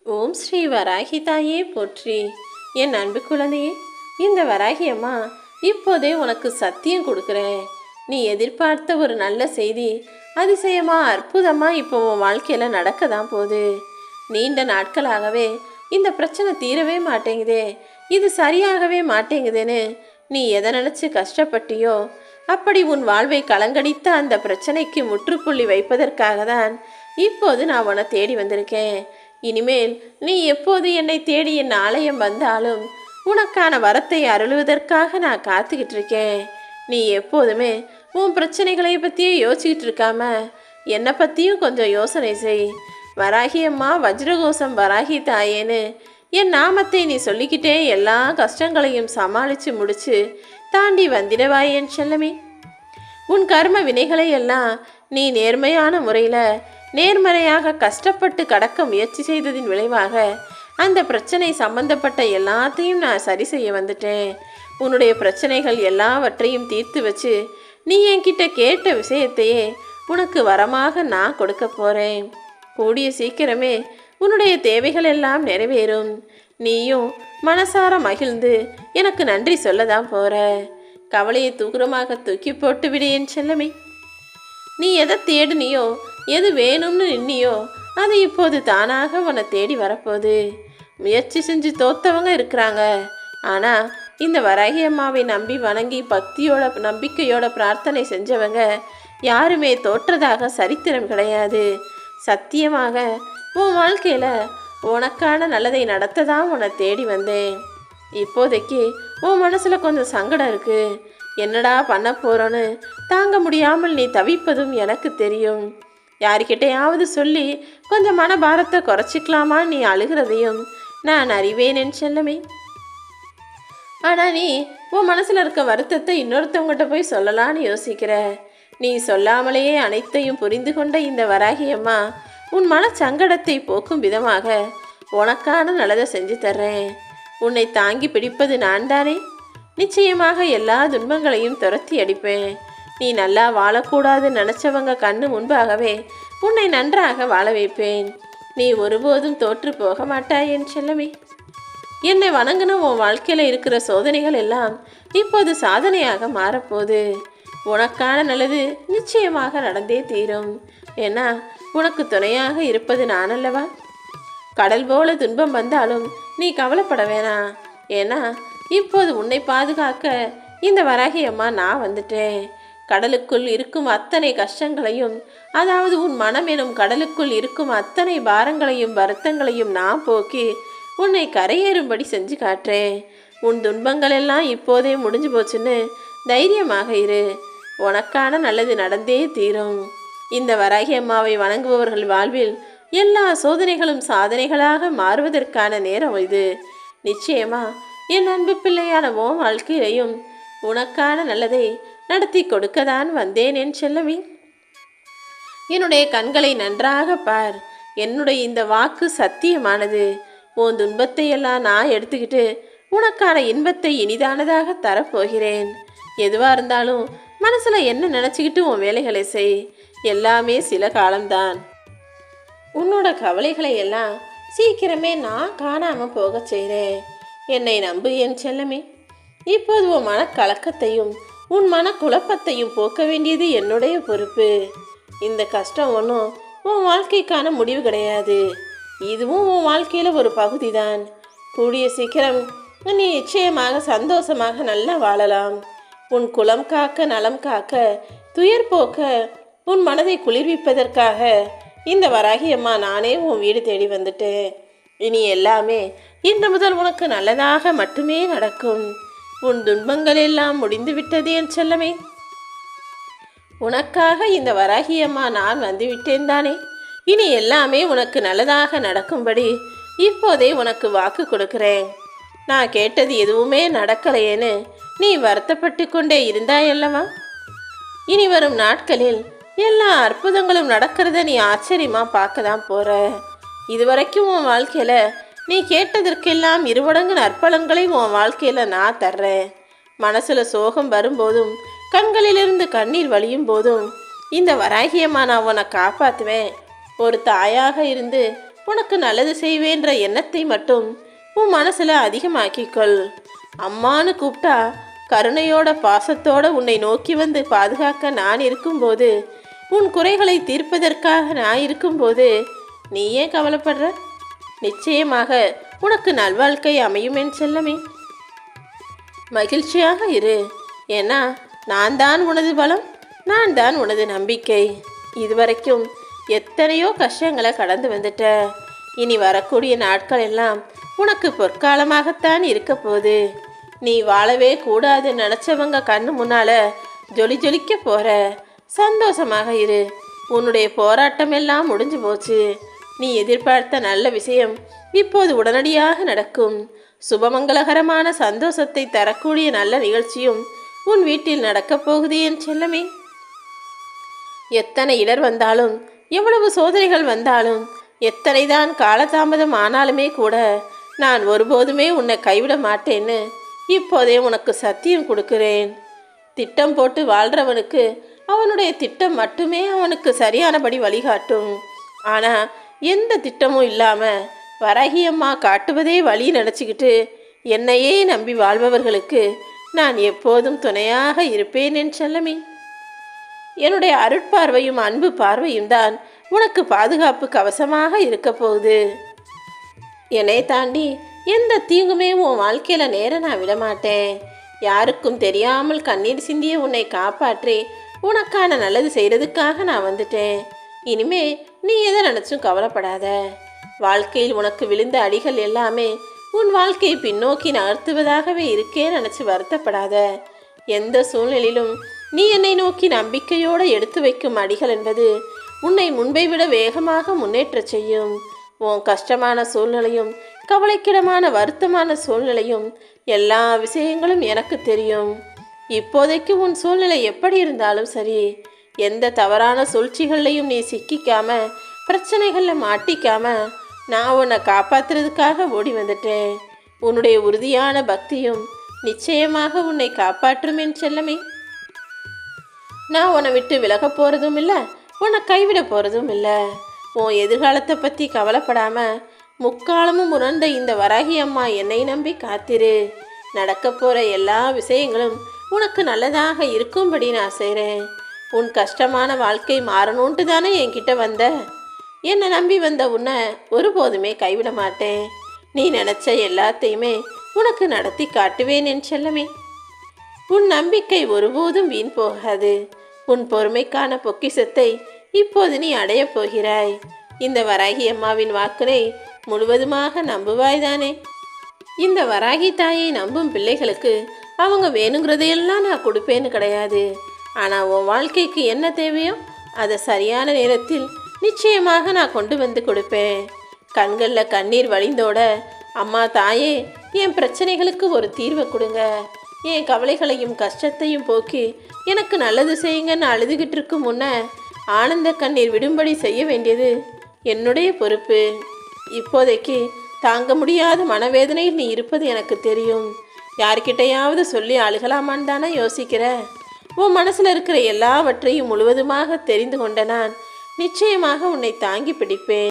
ஓம் ஸ்ரீ வராகி தாயே போற்றி. என் அன்பு குழந்தையே, இந்த வராகி அம்மா இப்போதே உனக்கு சத்தியம் கொடுக்குறேன். நீ எதிர்பார்த்த ஒரு நல்ல செய்தி அதிசயமா அற்புதமா இப்போ உன் வாழ்க்கையில் நடக்க தான் போகுது. நீண்ட நாட்களாகவே இந்த பிரச்சனை தீரவே மாட்டேங்குதே, இது சரியாகவே மாட்டேங்குதுன்னு நீ எதை நினச்சி கஷ்டப்பட்டியோ, அப்படி உன் வாழ்வை கலங்கடித்த அந்த பிரச்சனைக்கு முற்றுப்புள்ளி வைப்பதற்காக தான் இப்போது நான் உன்னை தேடி வந்திருக்கேன். இனிமேல் நீ எப்போது என்னை தேடி என் ஆலயம் வந்தாலும் உனக்கான வரத்தை அருளுவதற்காக நான் காத்துக்கிட்டு இருக்கேன். நீ எப்போதுமே உன் பிரச்சனைகளை பற்றியே யோசிச்சுக்கிட்டு இருக்காம என்னை பற்றியும் கொஞ்சம் யோசனை செய். வராகி அம்மா வஜ்ரகோசம் வராகி தாயேன்னு என் நாமத்தை நீ சொல்லிக்கிட்டே எல்லா கஷ்டங்களையும் சமாளித்து முடிச்சு தாண்டி வந்திடவாய் என் செல்லமே. உன் கர்ம வினைகளை எல்லாம் நீ நேர்மையான முறையில் நேர்மறையாக கஷ்டப்பட்டு கடக்க முயற்சி செய்ததின் விளைவாக அந்த பிரச்சனை சம்பந்தப்பட்ட எல்லாத்தையும் நான் சரி செய்ய வந்துட்டேன். உன்னுடைய பிரச்சனைகள் எல்லாவற்றையும் தீர்த்து வச்சு நீ என்கிட்ட கேட்ட விஷயத்தையே உனக்கு வரமாக நான் கொடுக்க போகிறேன். கூடிய சீக்கிரமே உன்னுடைய தேவைகள் எல்லாம் நிறைவேறும். நீயும் மனசார மகிழ்ந்து எனக்கு நன்றி சொல்ல தான் போகிற. கவலையை தூரமாக தூக்கி போட்டு விடு என் செல்லமே. நீ எதை தேடுனியோ, எது வேணும்னு நின்னியோ, அது இப்போது தானாக உன்னை தேடி வரப்போகுது. முயற்சி செஞ்சு தோத்தவங்க இருக்கிறாங்க. ஆனால் இந்த வராகி அம்மாவை நம்பி வணங்கி பக்தியோட நம்பிக்கையோட பிரார்த்தனை செஞ்சவங்க யாருமே தோற்றதாக சரித்திரம் கிடையாது. சத்தியமாக உன் வாழ்க்கையில் உனக்கான நல்லதை நடத்த தான் உன்னை தேடி வந்தேன். இப்போதைக்கு உன் மனசில் கொஞ்சம் சங்கடம் இருக்குது. என்னடா பண்ண போகிறோன்னு தாங்க முடியாமல் நீ தவிப்பதும் எனக்கு தெரியும். யார்கிட்டையாவது சொல்லி கொஞ்சம் மனபாரத்தை குறைச்சிக்கலாமா நீ அழுகிறதையும் நான் அறிவேன் என் செல்லமே. ஆனால் நீ உன் மனசில் இருக்க வருத்தத்தை இன்னொருத்தவங்ககிட்ட போய் சொல்லலான்னு யோசிக்கிற. நீ சொல்லாமலேயே அனைத்தையும் புரிந்து கொண்ட இந்த வராகி அம்மா உன் மன சங்கடத்தை போக்கும் விதமாக உனக்கான நல்லதை செஞ்சு தர்றேன். உன்னை தாங்கி பிடிப்பது நான் தானே. நிச்சயமாக எல்லா துன்பங்களையும் துரத்தி அடிப்பேன். நீ நல்லா வாழக்கூடாதுன்னு நினச்சவங்க கண்ணு முன்பாகவே உன்னை நன்றாக வாழ வைப்பேன். நீ ஒருபோதும் தோற்று போக மாட்டாய் என் செல்லமே. என்னை வணங்கின உன் வாழ்க்கையில் இருக்கிற சோதனைகள் எல்லாம் இப்போது சாதனையாக மாறப்போகுது. உனக்கான நல்லது நிச்சயமாக நடந்தே தீரும். ஏன்னா உனக்கு துணையாக இருப்பது நான் அல்லவா. கடல் போல துன்பம் வந்தாலும் நீ கவலைப்பட வேணாம். ஏன்னா இப்போது உன்னை பாதுகாக்க இந்த வராகி அம்மா நான் வந்துட்டேன். கடலுக்குள் இருக்கும் அத்தனை கஷ்டங்களையும், அதாவது உன் மனம் எனும் கடலுக்குள் இருக்கும் அத்தனை பாரங்களையும் வருத்தங்களையும் நான் போக்கி உன்னை கரையேறும்படி செஞ்சு காட்டுறேன். உன் துன்பங்கள் எல்லாம் இப்போதே முடிஞ்சு போச்சுன்னு தைரியமாக இரு. உனக்கான நல்லது நடந்தே தீரும். இந்த வராகி அம்மாவை வணங்குபவர்கள் வாழ்வில் எல்லா சோதனைகளும் சாதனைகளாக மாறுவதற்கான நேரம் இது. நிச்சயமா என் அன்பு பிள்ளையான உன் வாழ்க்கையிலையும் உனக்கான நல்லதை நடத்தி கொடுக்கத்தான் வந்தேன் என் செல்லமே. என்னுடைய கண்களை நன்றாக பார். என்னுடைய இந்த வாக்கு சத்தியமானது. உன் துன்பத்தை எல்லாம் நான் எடுத்துக்கிட்டு உனக்கான இன்பத்தை இனிதானதாக தரப்போகிறேன். எதுவாக இருந்தாலும் மனசில் என்ன நினச்சிக்கிட்டு உன் வேலைகளை செய். எல்லாமே சில காலம்தான். உன்னோட கவலைகளை எல்லாம் சீக்கிரமே நான் காணாமல் போக செய்கிறேன். என்னை நம்பு என் செல்லமே. இப்போது உன் மனக்கலக்கத்தையும் உன் மனக்குழப்பத்தையும் போக்க வேண்டியது என்னுடைய பொறுப்பு. இந்த கஷ்டம் ஒன்றும் உன் வாழ்க்கைக்கான முடிவு கிடையாது. இதுவும் உன் வாழ்க்கையில் ஒரு பகுதி தான். கூடிய சீக்கிரம் நீ நிச்சயமாக சந்தோஷமாக நல்லா வாழலாம். உன் குலம் காக்க நலம் காக்க துயர் போக்க உன் மனதை குளிர்விப்பதற்காக இந்த வராகி அம்மா நானே உன் வீடு தேடி வந்துட்டேன். இனி எல்லாமே இன்று முதல் உனக்கு நல்லதாக மட்டுமே நடக்கும். உன் துன்பங்கள் எல்லாம் முடிந்து விட்டது என் செல்லமே. உனக்காக இந்த வராகி அம்மா நான் வந்துவிட்டேன் தானே. இனி எல்லாமே உனக்கு நல்லதாக நடக்கும்படி இப்போதே உனக்கு வாக்கு கொடுக்கிறேன். நான் கேட்டது எதுவுமே நடக்கலையேன்னு நீ வருத்தப்பட்டு கொண்டே இருந்தாயல்லவா. இனி வரும் நாட்களில் எல்லா அற்புதங்களும் நடக்கிறத நீ ஆச்சரியமாக பார்க்க தான் போகிற. இதுவரைக்கும் உன் வாழ்க்கையில் நீ கேட்டதற்கெல்லாம் இருமடங்கு நற்பலன்களை உன் வாழ்க்கையில் நான் தர்றேன். மனசில் சோகம் வரும்போதும் கண்களிலிருந்து கண்ணீர் வழியும் போதும் இந்த வராகியம்மா நான் உன்னை காப்பாற்றுவேன். ஒரு தாயாக இருந்து உனக்கு நல்லது செய்வேன்ற எண்ணத்தை மட்டும் உன் மனசில் அதிகமாக்கிக்கொள். அம்மானு கூப்பிட்டா கருணையோட பாசத்தோட உன்னை நோக்கி வந்து பாதுகாக்க நான் இருக்கும்போது, உன் குறைகளை தீர்ப்பதற்காக நான் இருக்கும்போது நீ ஏன் கவலைப்படுற? நிச்சயமாக உனக்கு நல்வாழ்க்கை அமையும் என் செல்லமே. மகிழ்ச்சியாக இரு. ஏன்னா நான் தான் உனது பலம், நான் தான் உனது நம்பிக்கை. இதுவரைக்கும் எத்தனையோ கஷ்டங்களை கடந்து வந்துட்ட. இனி வரக்கூடிய நாட்கள் எல்லாம் உனக்கு பொற்காலமாகத்தான் இருக்க போகுது. நீ வாழவே கூடாதுன்னு நினச்சவங்க கண்ணு முன்னால் ஜொலிக்க போகிற. சந்தோஷமாக இரு. உன்னுடைய போராட்டம் எல்லாம் முடிஞ்சு போச்சு. நீ எதிர்பார்த்த நல்ல விஷயம் இப்போது உடனடியாக நடக்கும். சுபமங்களகரமான சந்தோஷத்தை தரக்கூடிய நல்ல நிகழ்ச்சியும் உன் வீட்டில் நடக்கப் போகுது என் செல்லமே. எத்தனை இடர் வந்தாலும், எவ்வளவு சோதனைகள் வந்தாலும், எத்தனை தான் காலதாமதம் ஆனாலுமே கூட நான் ஒருபோதுமே உன்னை கைவிட மாட்டேன்னு இப்போதே உனக்கு சத்தியம் கொடுக்கிறேன். திட்டம் போட்டு வாழ்கிறவனுக்கு அவனுடைய திட்டம் மட்டுமே அவனுக்கு சரியானபடி வழிகாட்டும். ஆனால் எந்த திட்டமும் இல்லாமல் வராகியம்மா காட்டுவதே வழி நினச்சிக்கிட்டு என்னையே நம்பி வாழ்பவர்களுக்கு நான் எப்போதும் துணையாக இருப்பேன் என் செல்லமே. என்னுடைய அருட்பார்வையும் அன்பு பார்வையும் தான் உனக்கு பாதுகாப்பு கவசமாக இருக்க போகுது. என்னை தாண்டி எந்த தீங்குமே உன் வாழ்க்கையில் நேர நான் விடமாட்டேன். யாருக்கும் தெரியாமல் கண்ணீர் சிந்திய உன்னை காப்பாற்றி உனக்கான நல்லது செய்கிறதுக்காக நான் வந்துட்டேன். இனிமே நீ எதை நினச்சும் கவலைப்படாத. வாழ்க்கையில் உனக்கு விழுந்த அடிகள் எல்லாமே உன் வாழ்க்கையை பின்னோக்கி நகர்த்துவதாகவே இருக்கே நினச்சி வருத்தப்படாத. எந்த சூழ்நிலையிலும் நீ என்னை நோக்கி நம்பிக்கையோடு எடுத்து வைக்கும் அடிகள் என்பது உன்னை முன்பை விட வேகமாக முன்னேற்ற செய்யும். உன் கஷ்டமான சூழ்நிலையும் கவலைக்கிடமான வருத்தமான சூழ்நிலையும் எல்லா விஷயங்களும் எனக்கு தெரியும். இப்போதைக்கு உன் சூழ்நிலை எப்படி இருந்தாலும் சரி, எந்த தவறான சூழ்ச்சிகள்லையும் நீ சிக்கிக்காம, பிரச்சனைகளில் மாட்டிக்காம நான் உன்னை காப்பாற்றுறதுக்காக ஓடி வந்துட்டேன். உன்னுடைய உறுதியான பக்தியும் நிச்சயமாக உன்னை காப்பாற்றும் என் செல்லமே. நான் உன்னை விட்டு விலக போகிறதும் இல்லை, உன்னை கைவிட போகிறதும் இல்லை. உன் எதிர்காலத்தை பற்றி கவலைப்படாமல் முக்காலமும் உணர்ந்த இந்த வராகி அம்மா என்னை நம்பி காத்திரு. நடக்க போகிற எல்லா விஷயங்களும் உனக்கு நல்லதாக இருக்கும்படி நான் செய்கிறேன். உன் கஷ்டமான வாழ்க்கை மாறணுன்ட்டு தானே என்கிட்ட வந்த. என்னை நம்பி வந்த உன்னை ஒருபோதுமே கைவிட மாட்டேன். நீ நினச்ச எல்லாத்தையுமே உனக்கு நடத்தி காட்டுவேன் என் செல்லமே. உன் நம்பிக்கை ஒருபோதும் வீண் போகாது. உன் பொறுமைக்கான பொக்கிஷத்தை இப்போது நீ அடையப் போகிறாய். இந்த வராகி அம்மாவின் வாக்கினை முழுவதுமாக நம்புவாய்தானே? இந்த வராகி தாயை நம்பும் பிள்ளைகளுக்கு அவங்க வேணுங்கிறதையெல்லாம் நான் கொடுப்பேன்னு கிடையாது. ஆனால் உன் வாழ்க்கைக்கு என்ன தேவையோ அதை சரியான நேரத்தில் நிச்சயமாக நான் கொண்டு வந்து கொடுப்பேன். கண்களில் கண்ணீர் வழிந்தோட, அம்மா தாயே என் பிரச்சனைகளுக்கு ஒரு தீர்வை கொடுங்க, என் கவலைகளையும் கஷ்டத்தையும் போக்கி எனக்கு நல்லது செய்யுங்கன்னு அழுதுகிட்டு இருக்கும் முன்ன ஆனந்த கண்ணீர் விடும்படி செய்ய வேண்டியது என்னுடைய பொறுப்பு. இப்போதைக்கு தாங்க முடியாத மனவேதனையில் நீ இருப்பது எனக்கு தெரியும். யார்கிட்டையாவது சொல்லி அழுகலாமான்னு தானே யோசிக்கிற? உன் மனசில் இருக்கிற எல்லாவற்றையும் முழுவதுமாக தெரிந்து கொண்ட நான் நிச்சயமாக உன்னை தாங்கி பிடிப்பேன்.